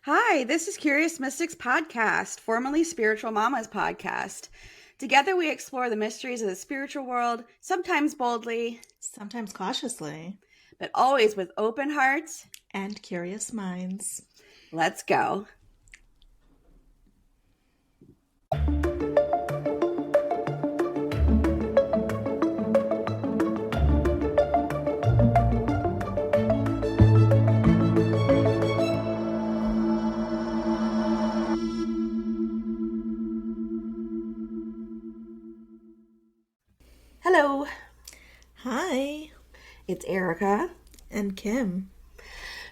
Hi, this is Curious Mystics Podcast, formerly Spiritual Mamas Podcast. Together we explore the mysteries of the spiritual world, sometimes boldly, Sometimes cautiously. but always with open hearts And curious minds. Let's go. Hello. Hi. It's Erica. And Kim.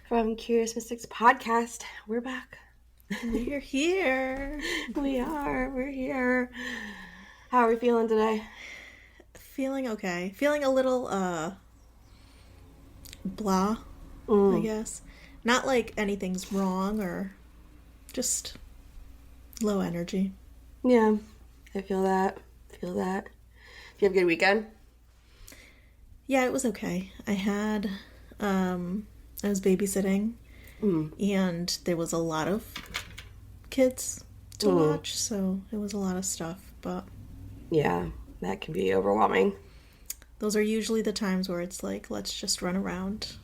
From Curious Mystics Podcast. We're back. We're here. We're here. How are we feeling today? Feeling okay. Feeling a little, blah, I guess. Not like anything's wrong or just low energy. Yeah, I feel that. Do you have a good weekend? Yeah, it was okay. I was babysitting and there was a lot of kids to watch, so it was a lot of stuff, but yeah, that can be overwhelming. Those are usually the times where it's like, let's just run around.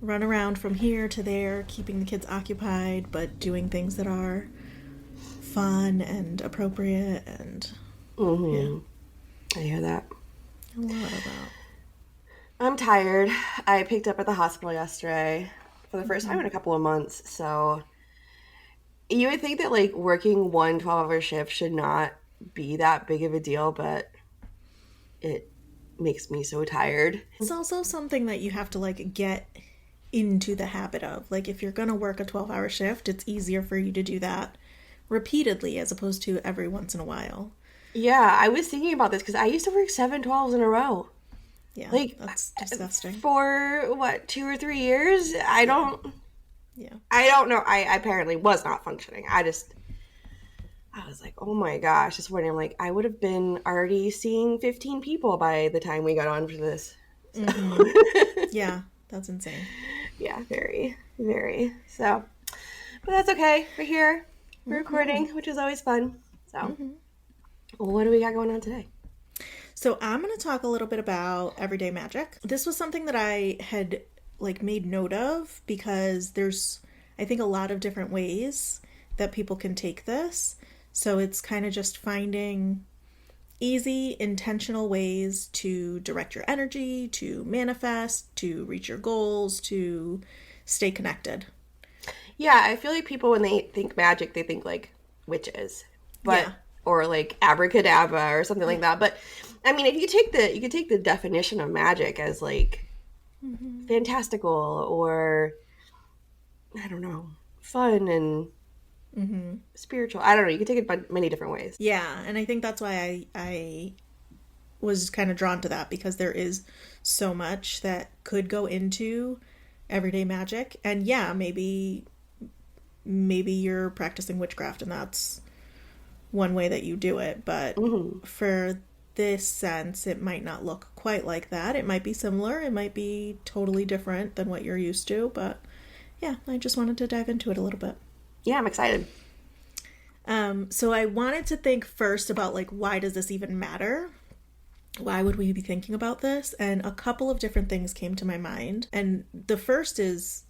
Run around from here to there, keeping the kids occupied, but doing things that are fun and appropriate and Yeah. I hear that. A lot of that. I'm tired. I picked up at the hospital yesterday for the first time in a couple of months, so you would think that like working one 12-hour shift should not be that big of a deal, but it makes me so tired. It's also something that you have to like get into the habit of. Like if you're going to work a 12-hour shift, it's easier for you to do that repeatedly as opposed to every once in a while. Yeah, I was thinking about this because I used to work 7 12s in a row. Yeah, like that's disgusting. For what, 2 or 3 years? I don't know. I apparently was not functioning. I was like, oh my gosh, this morning I'm like, I would have been already seeing 15 people by the time we got on for this. Yeah, that's insane. Yeah, very, very. So, but that's okay. We're here. We're recording, which is always fun. So, well, what do we got going on today? So I'm going to talk a little bit about everyday magic. This was something that I had like made note of because there's, I think, a lot of different ways that people can take this. So it's kind of just finding easy, intentional ways to direct your energy, to manifest, to reach your goals, to stay connected. Yeah, I feel like people, when they think magic, they think like witches, but or like abracadabra or something like that. But I mean, if you could take the definition of magic as like fantastical or I don't know, fun and spiritual. I don't know. You can take it by many different ways. Yeah, and I think that's why I was kind of drawn to that because there is so much that could go into everyday magic. And yeah, maybe you're practicing witchcraft and that's one way that you do it, but for this sense it might not look quite like that. It might be similar, it might be totally different than what you're used to, but yeah, I just wanted to dive into it a little bit. Yeah, I'm excited. So I wanted to think first about like, why does this even matter? Why would we be thinking about this? And a couple of different things came to my mind. And the first is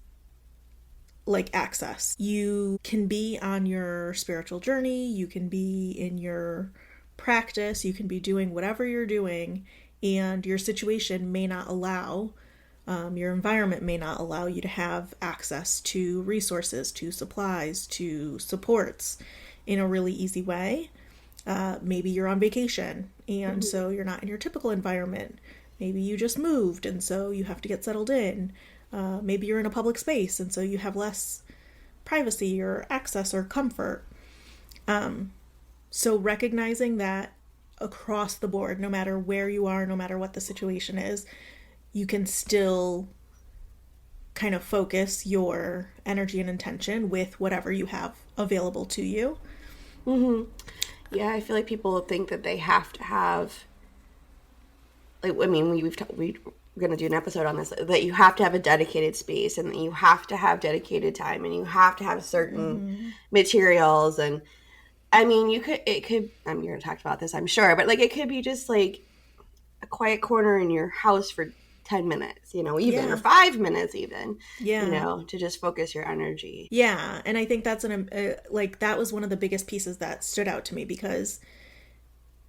like access. You can be on your spiritual journey, you can be in your practice, you can be doing whatever you're doing, and your situation may not allow, your environment may not allow you to have access to resources, to supplies, to supports in a really easy way. Maybe you're on vacation and so you're not in your typical environment. Maybe you just moved and so you have to get settled in. Maybe you're in a public space and so you have less privacy or access or comfort. So recognizing that across the board, no matter where you are, no matter what the situation is, you can still kind of focus your energy and intention with whatever you have available to you. Yeah, I feel like people think that they have to have, like, I mean, we we're going to do an episode on this, that you have to have a dedicated space and that you have to have dedicated time and you have to have certain materials. And I mean, I mean, you're going to talk about this, I'm sure, but like, it could be just like a quiet corner in your house for 10 minutes, even, or 5 minutes even, to just focus your energy. Yeah. And I think that's that was one of the biggest pieces that stood out to me, because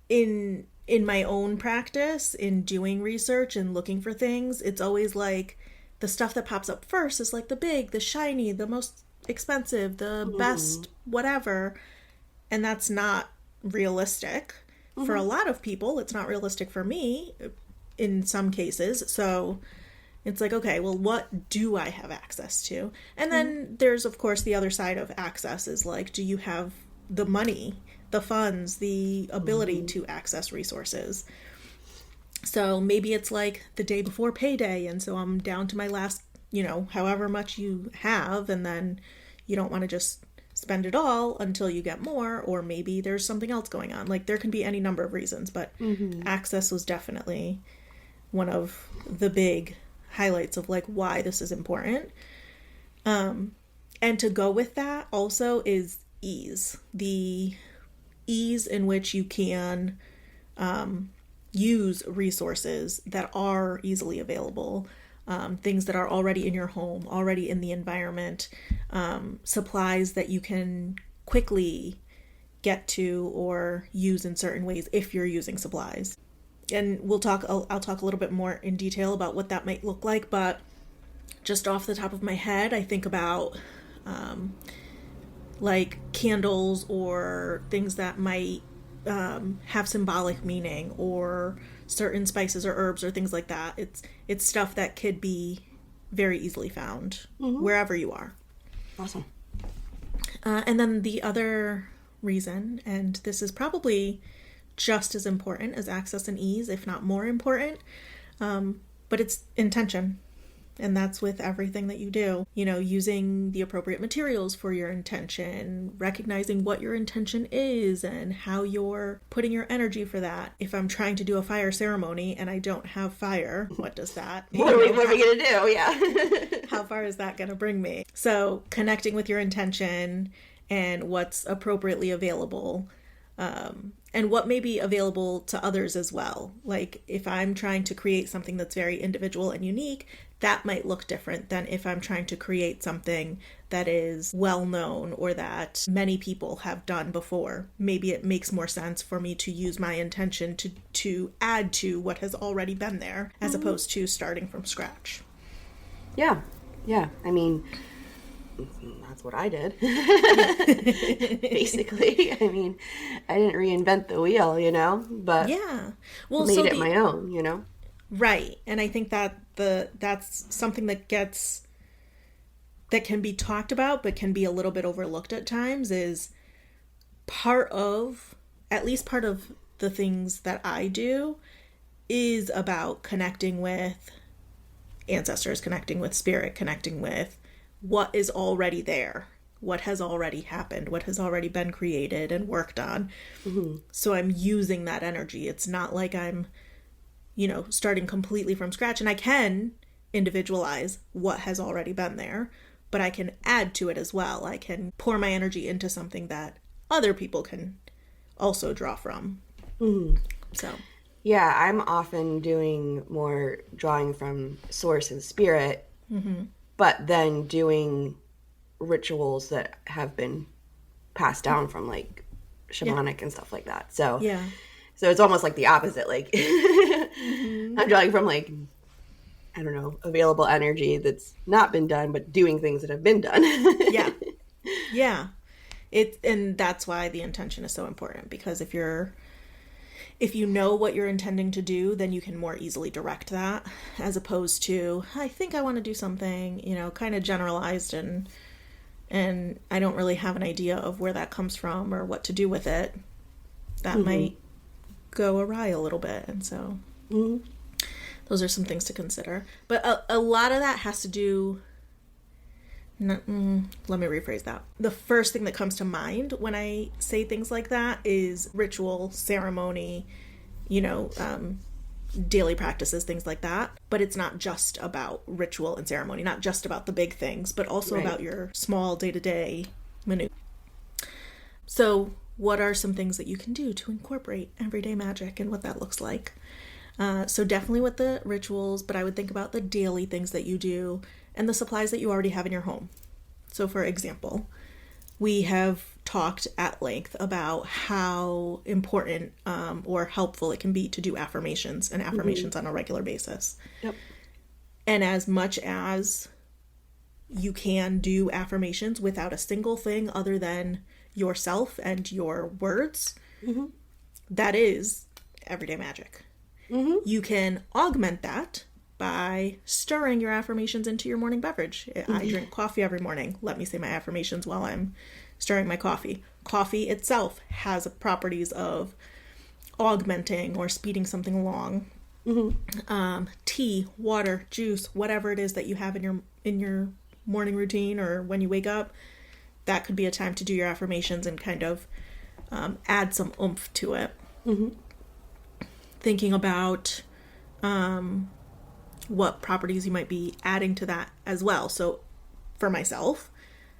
in my own practice, in doing research and looking for things, it's always like the stuff that pops up first is like the big, the shiny, the most expensive, the best, whatever. And that's not realistic for a lot of people. It's not realistic for me in some cases. So it's like, okay, well, what do I have access to? And then there's, of course, the other side of access is like, do you have the money, the funds, the ability to access resources? So maybe it's like the day before payday, and so I'm down to my last, however much you have, and then you don't want to just spend it all until you get more, or maybe there's something else going on. Like, there can be any number of reasons, but access was definitely one of the big highlights of like why this is important. And to go with that also is ease. The ease in which you can use resources that are easily available, things that are already in your home, already in the environment, supplies that you can quickly get to or use in certain ways if you're using supplies. And I'll talk a little bit more in detail about what that might look like, but just off the top of my head, I think about like candles or things that might have symbolic meaning, or certain spices or herbs or things like that. It's stuff that could be very easily found wherever you are. Awesome. And then the other reason, and this is probably just as important as access and ease, if not more important, but it's intention. And that's with everything that you do. Using the appropriate materials for your intention, recognizing what your intention is and how you're putting your energy for that. If I'm trying to do a fire ceremony and I don't have fire, what does that mean? What are we going to do? Yeah. How far is that going to bring me? So connecting with your intention and what's appropriately available, and what may be available to others as well. Like, if I'm trying to create something that's very individual and unique, that might look different than if I'm trying to create something that is well known or that many people have done before. Maybe it makes more sense for me to use my intention to add to what has already been there, as opposed to starting from scratch. Yeah. I mean, that's what I did. Basically. I mean, I didn't reinvent the wheel, but made it my own, Right. And I think that that's something that can be talked about but can be a little bit overlooked at times, is at least part of the things that I do is about connecting with ancestors, connecting with spirit, connecting with what is already there, what has already happened, what has already been created and worked on. So I'm using that energy. It's not like I'm, starting completely from scratch. And I can individualize what has already been there, but I can add to it as well. I can pour my energy into something that other people can also draw from. So. Yeah, I'm often doing more drawing from source and spirit, but then doing rituals that have been passed down from like shamanic and stuff like that. So so it's almost like the opposite. Like I'm drawing from like, I don't know, available energy that's not been done, but doing things that have been done. Yeah. And that's why the intention is so important, because if you know what you're intending to do, then you can more easily direct that, as opposed to, I think I want to do something, kind of generalized and I don't really have an idea of where that comes from or what to do with it. That might go awry a little bit. And so those are some things to consider. But a lot of that has to do... let me rephrase that. The first thing that comes to mind when I say things like that is ritual, ceremony, daily practices, things like that. But it's not just about ritual and ceremony, not just about the big things, but also about your small day-to-day minutiae. So what are some things that you can do to incorporate everyday magic and what that looks like? So definitely with the rituals, but I would think about the daily things that you do and the supplies that you already have in your home. So for example, we have talked at length about how important or helpful it can be to do affirmations and affirmations on a regular basis. Yep. And as much as you can do affirmations without a single thing other than yourself and your words, that is everyday magic. You can augment that by stirring your affirmations into your morning beverage. I drink coffee every morning. Let me say my affirmations while I'm stirring my coffee. Coffee itself has properties of augmenting or speeding something along. Tea, water, juice, whatever it is that you have in your morning routine or when you wake up, that could be a time to do your affirmations and kind of add some oomph to it. Thinking about what properties you might be adding to that as well. So for myself,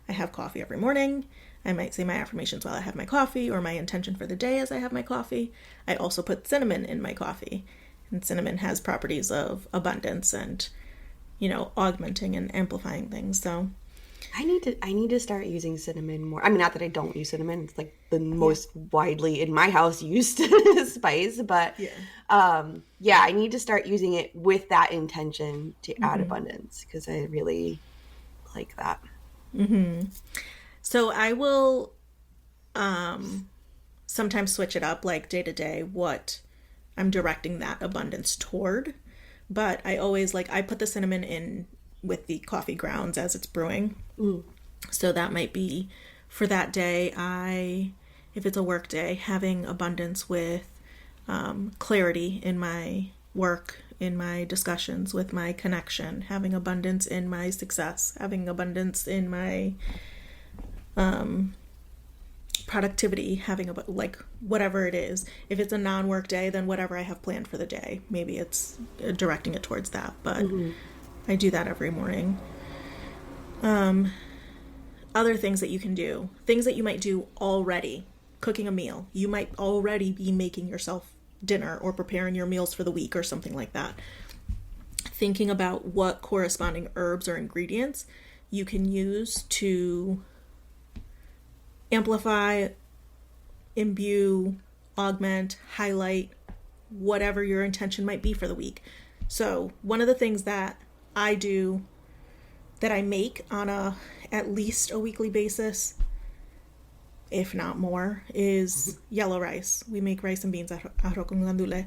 I have coffee every morning. I might say my affirmations while I have my coffee, or my intention for the day as I have my coffee. I also put cinnamon in my coffee, and cinnamon has properties of abundance and, augmenting and amplifying things. So I need to start using cinnamon more. I mean, not that I don't use cinnamon. It's like the most widely in my house used spice, but I need to start using it with that intention to add abundance, because I really like that. So I will sometimes switch it up, like day to day, what I'm directing that abundance toward. But I always I put the cinnamon in with the coffee grounds as it's brewing. So that might be for that day. If it's a work day, having abundance with clarity in my work, in my discussions, with my connection, having abundance in my success, having abundance in my productivity, having whatever it is. If it's a non-work day, then whatever I have planned for the day, maybe it's directing it towards that. But I do that every morning. Other things that you can do, things that you might do already, cooking a meal. You might already be making yourself dinner or preparing your meals for the week or something like that. Thinking about what corresponding herbs or ingredients you can use to amplify, imbue, augment, highlight, whatever your intention might be for the week. So one of the things that I do, that I make on at least a weekly basis, if not more, is yellow rice. We make rice and beans, arroz con gandules,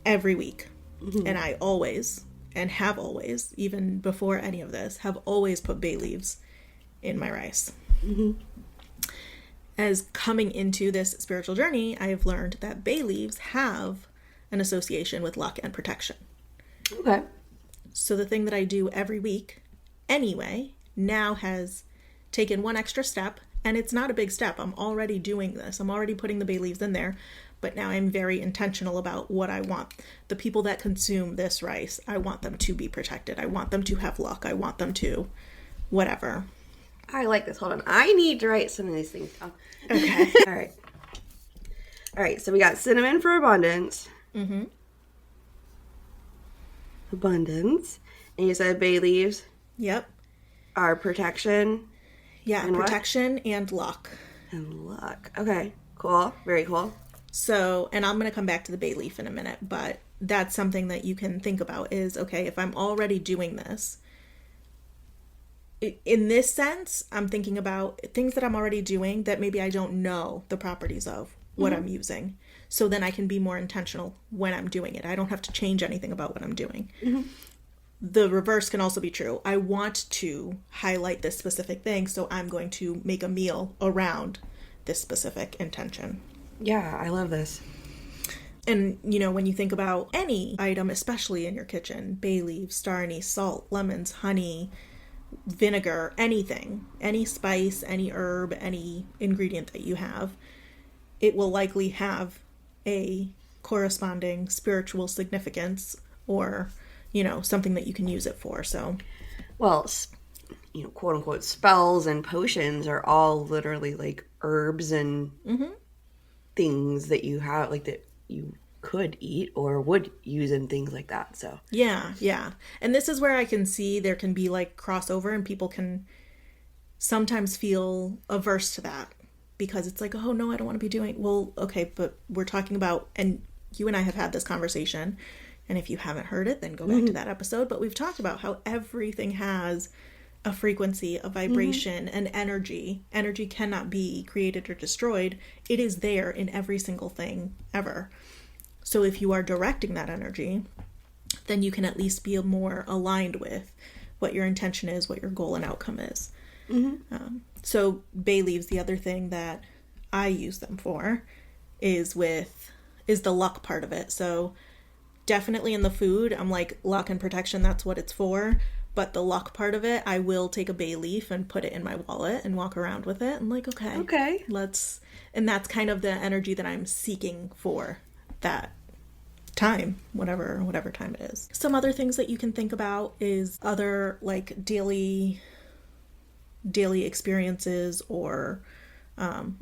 every week. And I always, and have always, even before any of this, have always put bay leaves in my rice. As coming into this spiritual journey, I have learned that bay leaves have an association with luck and protection. Okay. So the thing that I do every week anyway now has taken one extra step, and it's not a big step. I'm already doing this. I'm already putting the bay leaves in there, but now I'm very intentional about what I want. The people that consume this rice, I want them to be protected. I want them to have luck. I want them to whatever. I like this. Hold on. I need to write some of these things down. Okay. All right. So we got cinnamon for abundance. Abundance. And you said bay leaves. Yep. Are protection. Yeah, and protection what? And luck. And luck. Okay. Cool. Very cool. So, and I'm going to come back to the bay leaf in a minute, but that's something that you can think about is, okay, if I'm already doing this, in this sense, I'm thinking about things that I'm already doing that maybe I don't know the properties of what I'm using. So then I can be more intentional when I'm doing it. I don't have to change anything about what I'm doing. The reverse can also be true. I want to highlight this specific thing, so I'm going to make a meal around this specific intention. Yeah, I love this. And, when you think about any item, especially in your kitchen, bay leaves, star anise, salt, lemons, honey, vinegar, anything, any spice, any herb, any ingredient that you have, it will likely have a corresponding spiritual significance or, something that you can use it for. So, well, quote unquote spells and potions are all literally like herbs and things that you have, like that you could eat or would use in things like that. So yeah. And this is where I can see there can be like crossover, and people can sometimes feel averse to that because it's like, oh no, I don't want to be doing, well, okay, but we're talking about, and you and I have had this conversation, and if you haven't heard it, then go back to that episode, but we've talked about how everything has a frequency, a vibration, an energy. Energy cannot be created or destroyed. It is there in every single thing ever. So if you are directing that energy, then you can at least be more aligned with what your intention is, what your goal and outcome is. So bay leaves, the other thing that I use them for is the luck part of it. So definitely in the food, I'm like, luck and protection, that's what it's for. But the luck part of it, I will take a bay leaf and put it in my wallet and walk around with it. I'm like, okay, and that's kind of the energy that I'm seeking for that time, whatever time it is. Some other things that you can think about is other like daily experiences or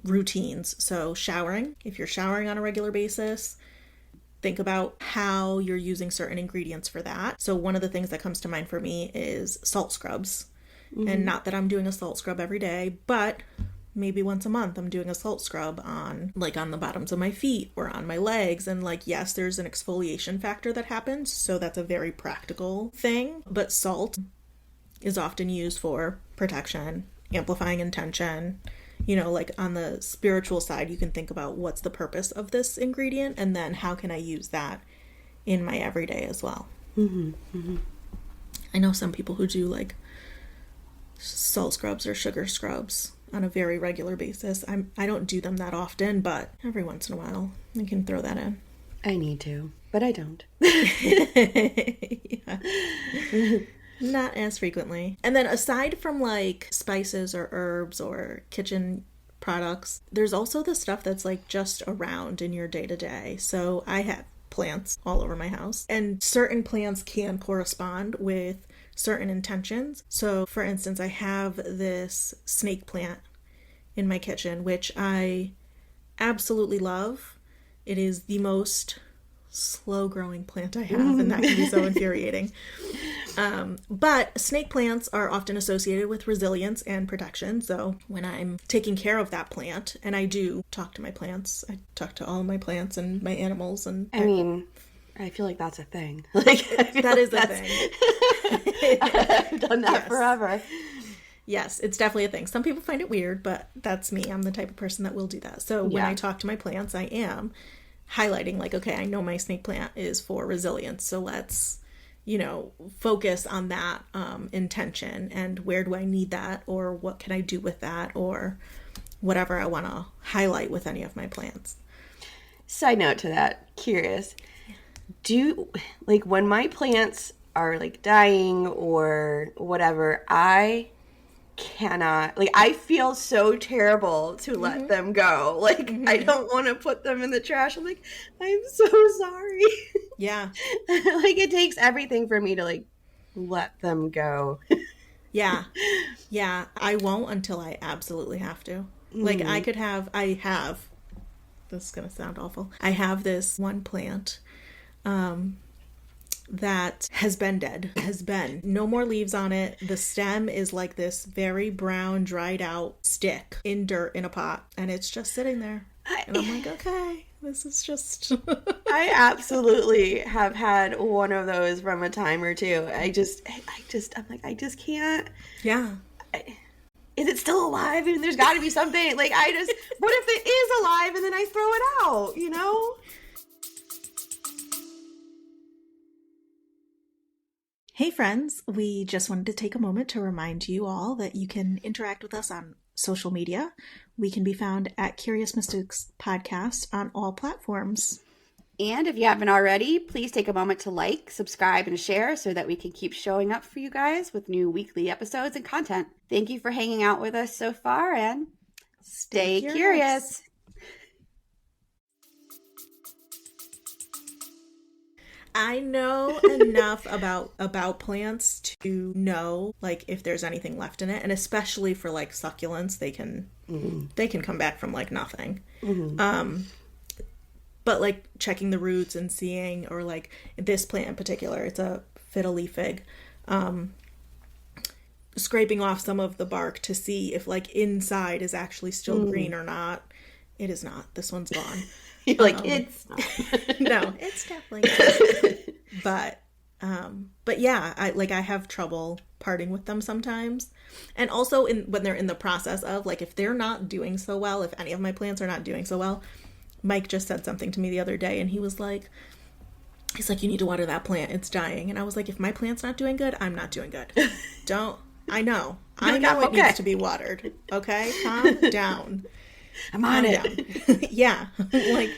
routines. So showering, if you're showering on a regular basis, think about how you're using certain ingredients for that. So one of the things that comes to mind for me is salt scrubs. And not that I'm doing a salt scrub every day, but maybe once a month I'm doing a salt scrub on the bottoms of my feet or on my legs. And like, yes, there's an exfoliation factor that happens, so that's a very practical thing. But salt is often used for protection, amplifying intention. Like on the spiritual side, you can think about what's the purpose of this ingredient, and then how can I use that in my everyday as well. I know some people who do like salt scrubs or sugar scrubs on a very regular basis. I don't do them that often, but every once in a while I can throw that in. I need to, but I don't. Not as frequently. And then aside from like spices or herbs or kitchen products, there's also the stuff that's like just around in your day-to-day. So I have plants all over my house, and certain plants can correspond with certain intentions. So for instance, I have this snake plant in my kitchen, which I absolutely love. It is the most slow growing plant I have, and that can be so infuriating. But snake plants are often associated with resilience and protection. So when I'm taking care of that plant, and I do talk to my plants, I talk to all my plants and my animals, and I feel like that's a thing. Like that is a thing. I've done that forever. Yes, it's definitely a thing. Some people find it weird, but that's me. I'm the type of person that will do that. So when I talk to my plants, I am highlighting like, okay, I know my snake plant is for resilience, so let's focus on that intention, and where do I need that, or what can I do with that, or whatever I want to highlight with any of my plants. Side note to that, curious, do like when my plants are like dying or whatever, I cannot, like, I feel so terrible to let them go. Like, I don't want to put them in the trash. I'm like, I'm so sorry. Yeah. Like, it takes everything for me to like let them go. Yeah. I won't until I absolutely have to. Like, I have, this is going to sound awful. I have this one plant that has been no more leaves on it. The stem is like this very brown, dried out stick in dirt in a pot, and it's just sitting there. And I'm like, okay, this is just... I absolutely have had one of those from a time or two. I'm like, I just can't. Yeah. Is it still alive? I mean, there's got to be something. Like, what if it is alive and then I throw it out, Hey friends, we just wanted to take a moment to remind you all that you can interact with us on social media. We can be found at Curious Mystics Podcast on all platforms. And if you haven't already, please take a moment to like, subscribe, and share so that we can keep showing up for you guys with new weekly episodes and content. Thank you for hanging out with us so far, and stay curious. I know enough about plants to know like if there's anything left in it, and especially for like succulents, they can come back from like nothing. But like checking the roots and seeing, or like this plant in particular, it's a fiddle leaf fig, scraping off some of the bark to see if like inside is actually still green or not. It is not. This one's gone. You're like, it's not. No, it's definitely not. But yeah, I have trouble parting with them sometimes. And also when they're in the process of like, if they're not doing so well, if any of my plants are not doing so well, Mike just said something to me the other day and he's like, you need to water that plant. It's dying. And I was like, if my plant's not doing good, I'm not doing good. I know it needs to be watered. Okay. Calm down. I'm on it. Yeah. Like,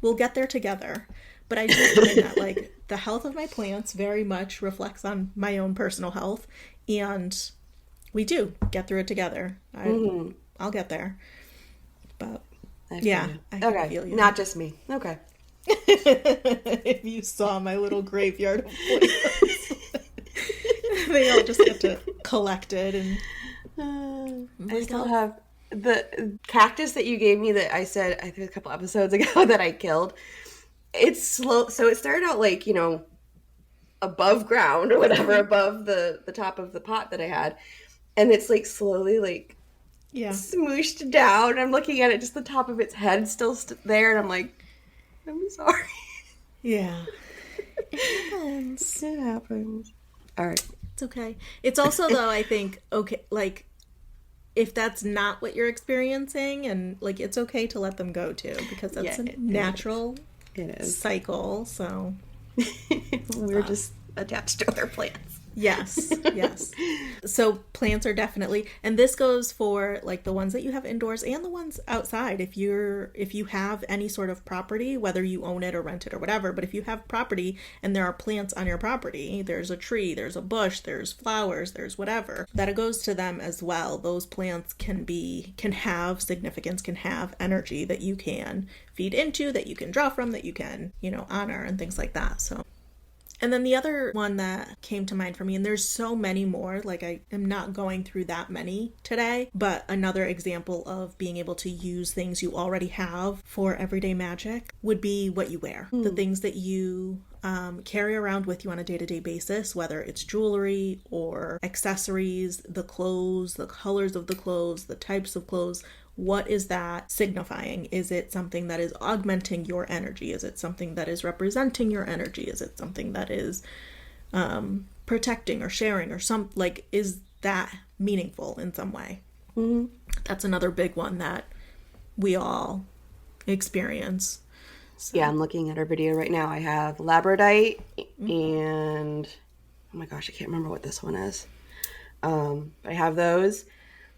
we'll get there together. But I do find that, like, the health of my plants very much reflects on my own personal health. And we do get through it together. I'll get there. But, I feel you. Not just me. Okay. If you saw my little graveyard of plants. They all just get to collected. And I still have the cactus that you gave me that I said, I think a couple episodes ago that I killed. It's slow. So it started out like, above ground or whatever, above the top of the pot that I had. And it's like slowly like smooshed down. I'm looking at it, just the top of its head still there. And I'm like, I'm sorry. Yeah. It happens. It happens. All right. It's okay. It's also, though, I think, okay, like, if that's not what you're experiencing, and, like, it's okay to let them go, too, because that's a natural cycle, so. We're just attached to our plants. Yes. So plants are definitely, and this goes for like the ones that you have indoors and the ones outside. If you have any sort of property, whether you own it or rent it or whatever, but if you have property and there are plants on your property, there's a tree, there's a bush, there's flowers, there's whatever, that goes to them as well. Those plants can have significance, can have energy that you can feed into, that you can draw from, that you can, honor and things like that. So. And then the other one that came to mind for me, and there's so many more, like I am not going through that many today, but another example of being able to use things you already have for everyday magic would be what you wear. The things that you carry around with you on a day-to-day basis, whether it's jewelry or accessories, the clothes, the colors of the clothes, the types of clothes. What is that signifying? Is it something that is augmenting your energy? Is it something that is representing your energy? Is it something that is protecting or sharing or is that meaningful in some way? Mm-hmm. That's another big one that we all experience. So. Yeah, I'm looking at our video right now. I have labradorite and, oh my gosh, I can't remember what this one is. I have those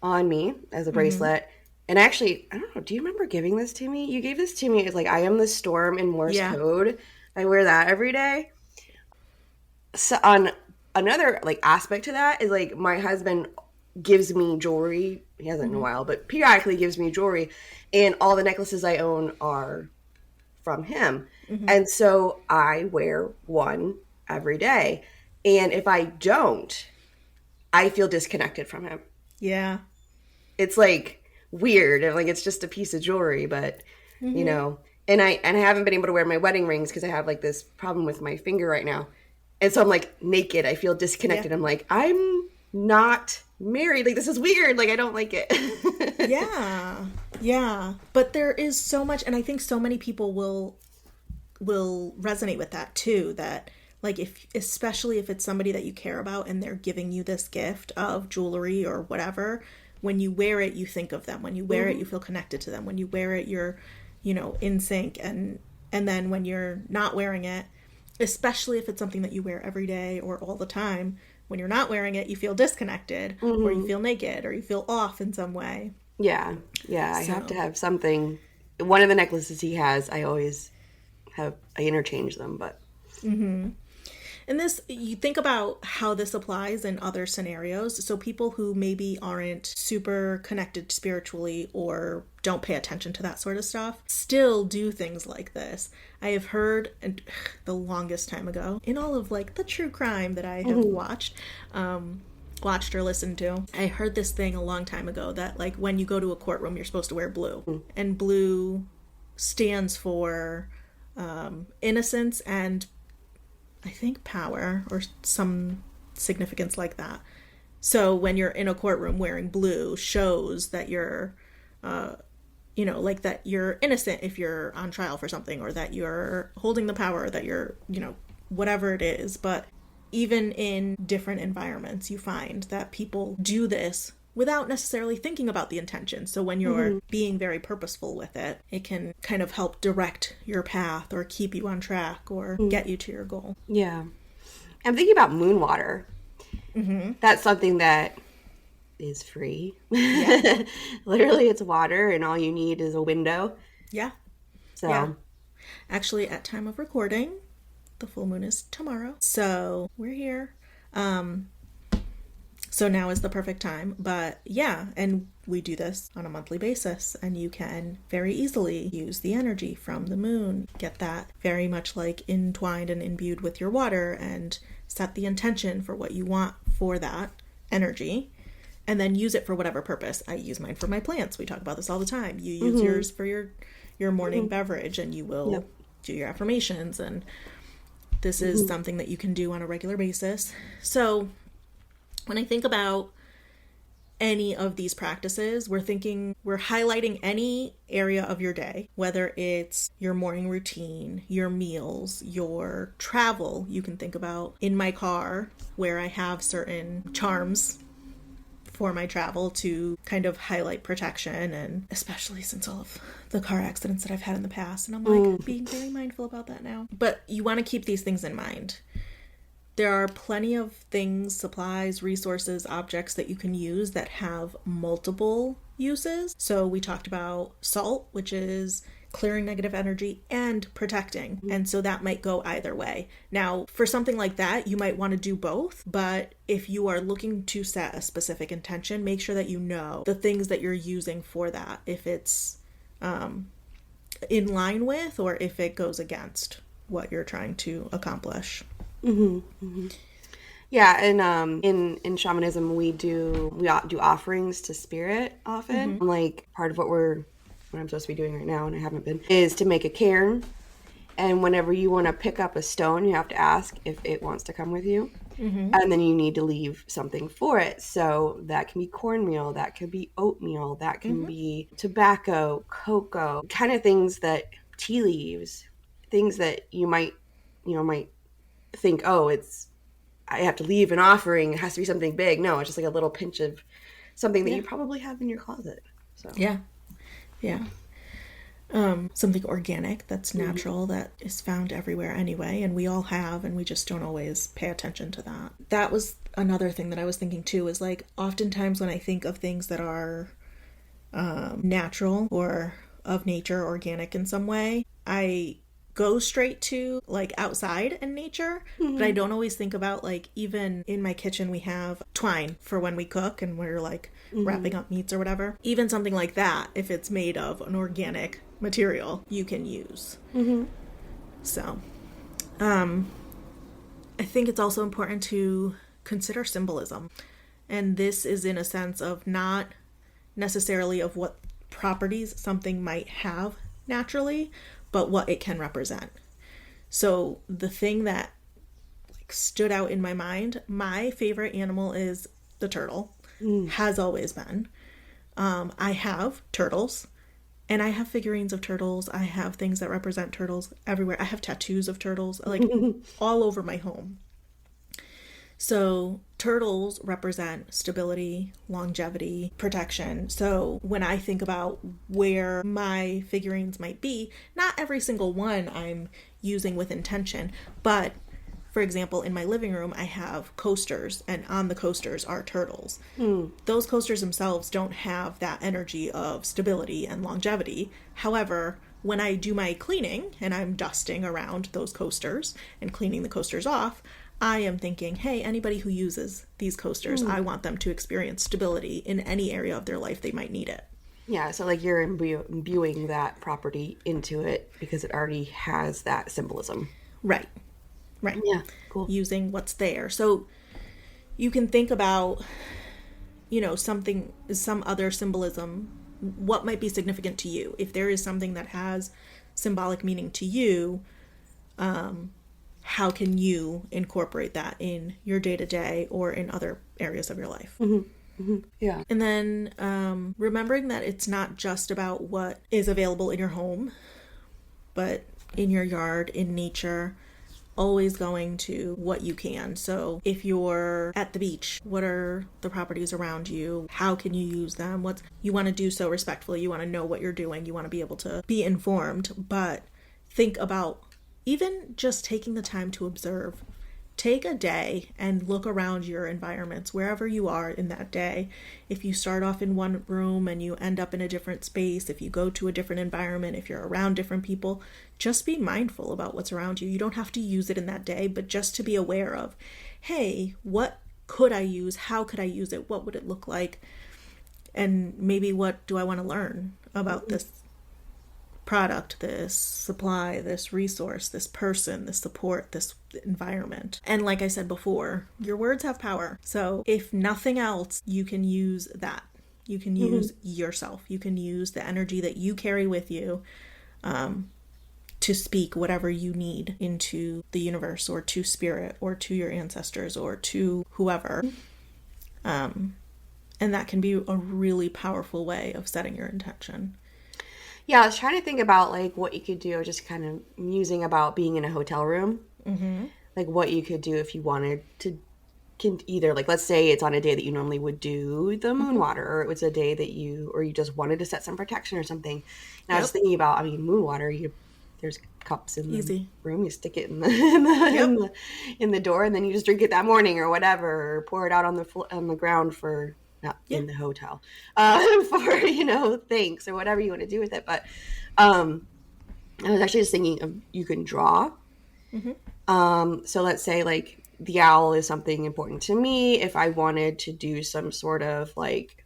on me as a bracelet. And actually, I don't know, do you remember giving this to me? You gave this to me. It's like, I am the storm in Morse code. I wear that every day. So on another aspect to that is like my husband gives me jewelry. He hasn't in a while, but periodically gives me jewelry. And all the necklaces I own are from him. And so I wear one every day. And if I don't, I feel disconnected from him. Yeah. It's like weird, and like it's just a piece of jewelry, but and I haven't been able to wear my wedding rings because I have like this problem with my finger right now, and so I'm like naked. I feel disconnected. I'm like, I'm not married. Like, this is weird. Like, I don't like it. yeah, but there is so much, and I think so many people will resonate with that too, that like especially if it's somebody that you care about and they're giving you this gift of jewelry or whatever, when you wear it, you think of them. When you wear it, you feel connected to them. When you wear it, you're, in sync. And then when you're not wearing it, especially if it's something that you wear every day or all the time, when you're not wearing it, you feel disconnected or you feel naked or you feel off in some way. Yeah. I have to have something. One of the necklaces he has, I interchange them, but. And this, you think about how this applies in other scenarios. So people who maybe aren't super connected spiritually or don't pay attention to that sort of stuff still do things like this. I have heard, and the longest time ago, in all of like the true crime that I have watched or listened to, I heard this thing a long time ago that like when you go to a courtroom, you're supposed to wear blue. And blue stands for innocence and I think power or some significance like that. So when you're in a courtroom wearing blue shows that you're, like that you're innocent if you're on trial for something, or that you're holding the power, or that you're, whatever it is. But even in different environments, you find that people do this without necessarily thinking about the intention. So when you're being very purposeful with it, it can kind of help direct your path or keep you on track or get you to your goal. Yeah. I'm thinking about moon water. That's something that is free. Yeah. Literally, it's water, and all you need is a window. Yeah. So, yeah. Actually, at time of recording, the full moon is tomorrow. So we're here. So now is the perfect time. But yeah, and we do this on a monthly basis, and you can very easily use the energy from the moon, get that very much like entwined and imbued with your water, and set the intention for what you want for that energy, and then use it for whatever purpose. I use mine for my plants. We talk about this all the time. You use yours for your morning beverage, and you will do your affirmations, and this is something that you can do on a regular basis. So when I think about any of these practices, we're highlighting any area of your day, whether it's your morning routine, your meals, your travel. You can think about in my car where I have certain charms for my travel to kind of highlight protection, and especially since all of the car accidents that I've had in the past, and I'm like being very mindful about that now. But you want to keep these things in mind. There are plenty of things, supplies, resources, objects that you can use that have multiple uses. So we talked about salt, which is clearing negative energy and protecting. And so that might go either way. Now, for something like that, you might want to do both. But if you are looking to set a specific intention, make sure that you know the things that you're using for that, if it's in line with or if it goes against what you're trying to accomplish. Yeah, and in shamanism we do offerings to spirit often. Like part of what I'm supposed to be doing right now, and I haven't been, is to make a cairn. And whenever you want to pick up a stone, you have to ask if it wants to come with you. And then you need to leave something for it. So that can be cornmeal, that could be oatmeal, that can be tobacco, cocoa, kind of things that, tea leaves, things that you might think, oh, I have to leave an offering, it has to be something big. No, it's just like a little pinch of something that you probably have in your closet. So yeah something organic that's natural, that is found everywhere anyway, and we all have, and we just don't always pay attention to that. That was another thing that I was thinking too, is like oftentimes when I think of things that are natural or of nature, organic in some way, I go straight to like outside and nature, but I don't always think about, like, even in my kitchen we have twine for when we cook and we're like wrapping up meats or whatever. Even something like that, if it's made of an organic material, you can use. So I think it's also important to consider symbolism, and this is in a sense of not necessarily of what properties something might have naturally, but what it can represent. So the thing that like stood out in my mind, my favorite animal is the turtle. Has always been. I have turtles, and I have figurines of turtles. I have things that represent turtles everywhere. I have tattoos of turtles, like all over my home. So turtles represent stability, longevity, protection. So when I think about where my figurines might be, not every single one I'm using with intention, but for example, in my living room, I have coasters, and on the coasters are turtles. Those coasters themselves don't have that energy of stability and longevity. However, when I do my cleaning and I'm dusting around those coasters and cleaning the coasters off, I am thinking, hey, anybody who uses these coasters, I want them to experience stability in any area of their life they might need it. Yeah, so like you're imbuing that property into it because it already has that symbolism. Right. Yeah, cool. Using what's there. So you can think about, some other symbolism, what might be significant to you. If there is something that has symbolic meaning to you, how can you incorporate that in your day-to-day or in other areas of your life? Yeah. And then remembering that it's not just about what is available in your home, but in your yard, in nature, always going to what you can. So if you're at the beach, what are the properties around you? How can you use them? You want to do so respectfully. You want to know what you're doing. You want to be able to be informed, but think about even just taking the time to observe. Take a day and look around your environments, wherever you are in that day. If you start off in one room and you end up in a different space, if you go to a different environment, if you're around different people, just be mindful about what's around you. You don't have to use it in that day, but just to be aware of, hey, what could I use? How could I use it? What would it look like? And maybe what do I want to learn about this product, this supply, this resource, this person, this support, this environment. And like I said before, your words have power. So if nothing else, you can use that. You can use yourself. You can use the energy that you carry with you to speak whatever you need into the universe or to spirit or to your ancestors or to whoever. And that can be a really powerful way of setting your intention. Yeah, I was trying to think about like what you could do, just kind of musing about being in a hotel room. Like what you could do if you wanted to either, like, let's say it's on a day that you normally would do the moon water, or it was a day that you just wanted to set some protection or something. And I was thinking about, moon water, there's cups in the room, you stick it in the door, and then you just drink it that morning or whatever, or pour it out on the ground for, not in the hotel, for, thanks or whatever you want to do with it. But I was actually just thinking of, you can draw. So let's say like the owl is something important to me. If I wanted to do some sort of like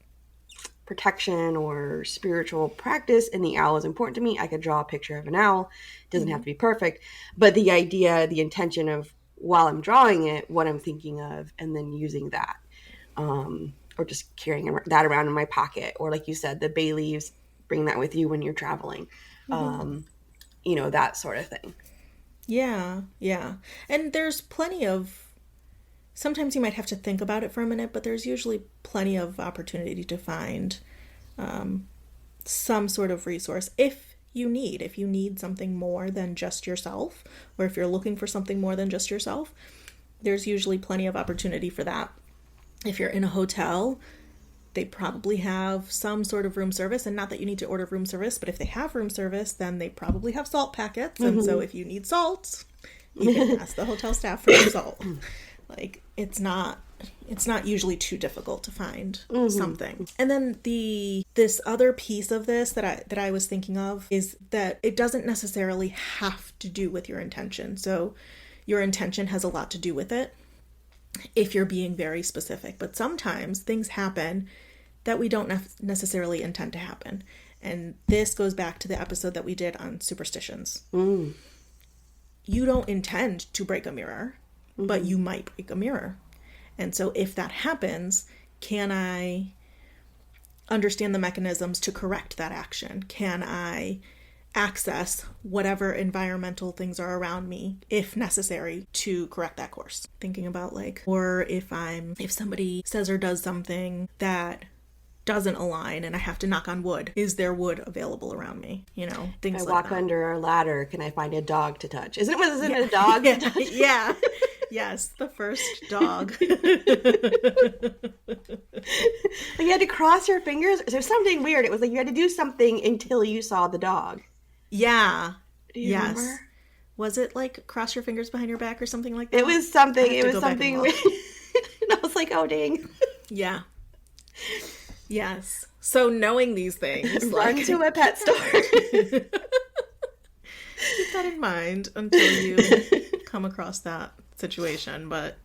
protection or spiritual practice and the owl is important to me, I could draw a picture of an owl. It doesn't have to be perfect, but the idea, the intention of while I'm drawing it, what I'm thinking of, and then using that, or just carrying that around in my pocket, or like you said, the bay leaves, bring that with you when you're traveling, that sort of thing. Yeah. And there's plenty of, sometimes you might have to think about it for a minute, but there's usually plenty of opportunity to find some sort of resource if you need something more than just yourself, or if you're looking for something more than just yourself, there's usually plenty of opportunity for that. If you're in a hotel, they probably have some sort of room service, and not that you need to order room service, but if they have room service, then they probably have salt packets. And so if you need salt, you can ask the hotel staff for some salt. Like, it's not usually too difficult to find something. And then this other piece of this that I was thinking of is that it doesn't necessarily have to do with your intention. So your intention has a lot to do with it if you're being very specific. But sometimes things happen that we don't necessarily intend to happen. And this goes back to the episode that we did on superstitions. You don't intend to break a mirror, but you might break a mirror. And so if that happens, can I understand the mechanisms to correct that action? Can I access whatever environmental things are around me, if necessary, to correct that course? Thinking about or if somebody says or does something that doesn't align and I have to knock on wood, is there wood available around me? Things like that. I walk under a ladder, can I find a dog to touch? Wasn't it a dog to touch? Yeah. Yes, the first dog. You had to cross your fingers. There's something weird. It was like you had to do something until you saw the dog. Yeah. Do you remember? Was it like cross your fingers behind your back or something like that? It was something. It was something weird. And I was like, oh, dang. Yeah. Yes. So knowing these things. Run to a pet store. Keep that in mind until you come across that situation, but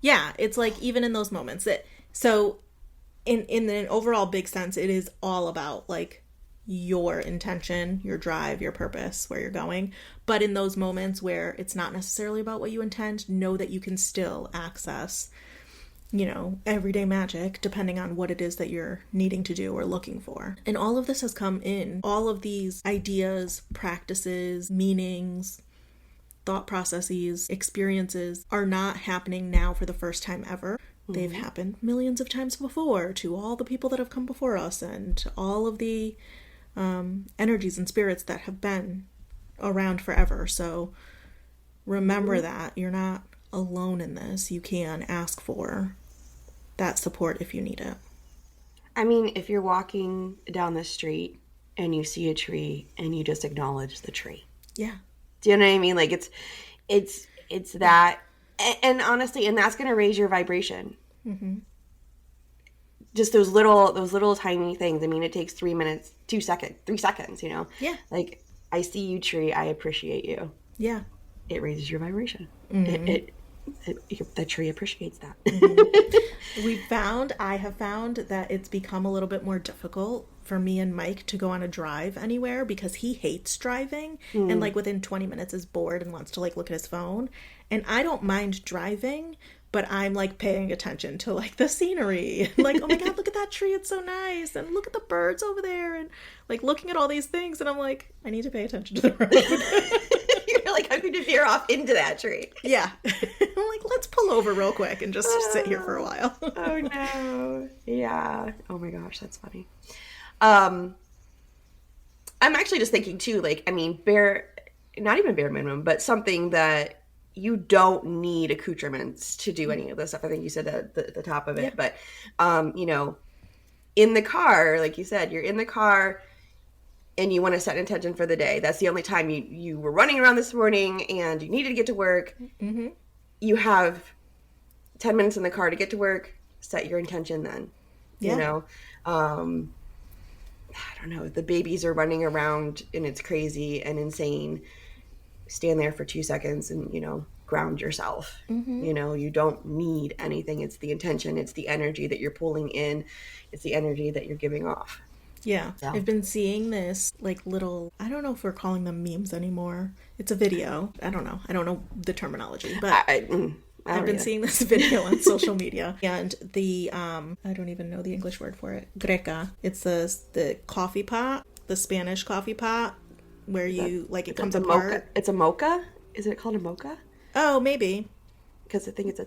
yeah, it's like even in those moments that, so in an overall big sense, it is all about like your intention, your drive, your purpose, where you're going. But in those moments where it's not necessarily about what you intend, know that you can still access, you know, everyday magic depending on what it is that you're needing to do or looking for. And all of this has come in. All of these ideas, practices, meanings, thought processes, experiences are not happening now for the first time ever. They've happened millions of times before to all the people that have come before us and to all of the energies and spirits that have been around forever. So remember that you're not alone in this. You can ask for that support if you need it. I mean, if you're walking down the street and you see a tree and you just acknowledge the tree. Yeah. Do you know what I mean? Like it's that, and honestly, and that's going to raise your vibration. Mm-hmm. Just those little tiny things. I mean, it takes 3 minutes, 3 seconds, you know? Yeah. Like, I see you, tree. I appreciate you. Yeah. It raises your vibration. Mm-hmm. The tree appreciates that. Mm-hmm. I have found that it's become a little bit more difficult for me and Mike to go on a drive anywhere because he hates driving and like within 20 minutes is bored and wants to like look at his phone. And I don't mind driving, but I'm like paying attention to like the scenery. Like, oh my God, look at that tree. It's so nice. And look at the birds over there. And like looking at all these things. And I'm like, I need to pay attention to the road. You're like, I'm going to veer off into that tree. Yeah. I'm like, let's pull over real quick and just sit here for a while. Oh no. Yeah. Oh my gosh, that's funny. I'm actually just thinking too, like, I mean, not even bare minimum, but something that you don't need accoutrements to do any of this stuff. I think you said at the top of it, but, you know, in the car, like you said, you're in the car and you want to set an intention for the day. That's the only time you were running around this morning and you needed to get to work. Mm-hmm. You have 10 minutes in the car to get to work, set your intention then, you know? I don't know, the babies are running around and it's crazy and insane. Stand there for 2 seconds and, you know, ground yourself. Mm-hmm. You know, you don't need anything. It's the intention. It's the energy that you're pulling in. It's the energy that you're giving off. Yeah. So. I've been seeing this like little, I don't know if we're calling them memes anymore. It's a video. I don't know the terminology, but I've been seeing this video on social media, and the I don't even know the English word for it. Greca. It's the coffee pot, the Spanish coffee pot, where you like it comes apart. Mocha. It's a mocha. Is it called a mocha? Oh, maybe. Because I think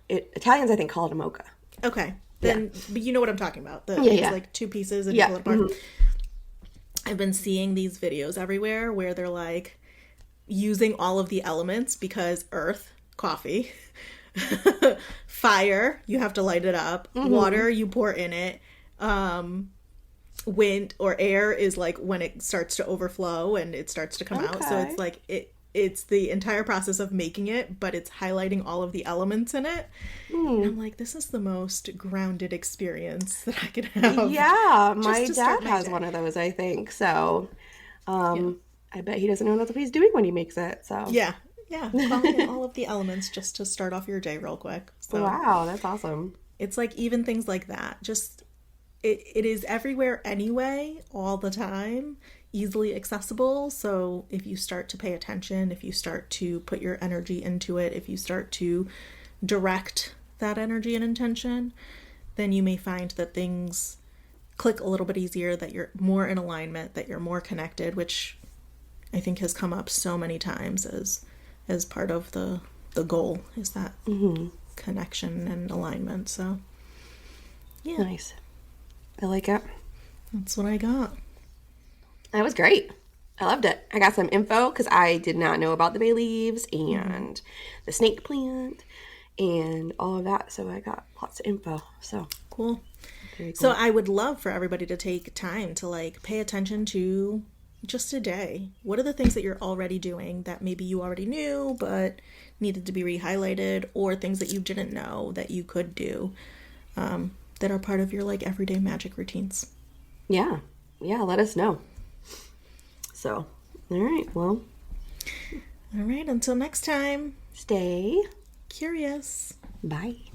Italians I think call it a mocha. Okay, then but you know what I'm talking about. It's like two pieces and you pull it apart. Mm-hmm. I've been seeing these videos everywhere where they're like using all of the elements because earth. Coffee, fire, you have to light it up, water, you pour in it, wind or air is like when it starts to overflow and it starts to come out. So it's like it's the entire process of making it, but it's highlighting all of the elements in it. And I'm like, this is the most grounded experience that I could have. Yeah, my dad has one of those, I think. So I bet he doesn't know what he's doing when he makes it. So yeah, calling in all of the elements just to start off your day real quick. So, wow, that's awesome. It's like even things like that. Just, it is everywhere anyway, all the time, easily accessible. So if you start to pay attention, if you start to put your energy into it, if you start to direct that energy and intention, then you may find that things click a little bit easier, that you're more in alignment, that you're more connected, which I think has come up so many times as part of the goal, is that connection and alignment. So yeah, nice. I like it. That's what I got. That was great. I loved it. I got some info because I did not know about the bay leaves and the snake plant and all of that, so I got lots of info. So cool. So I would love for everybody to take time to like pay attention to just a day. What are the things that you're already doing that maybe you already knew but needed to be re-highlighted, or things that you didn't know that you could do that are part of your like everyday magic routines? Yeah, let us know. So, all right, until next time. stay curious. Bye.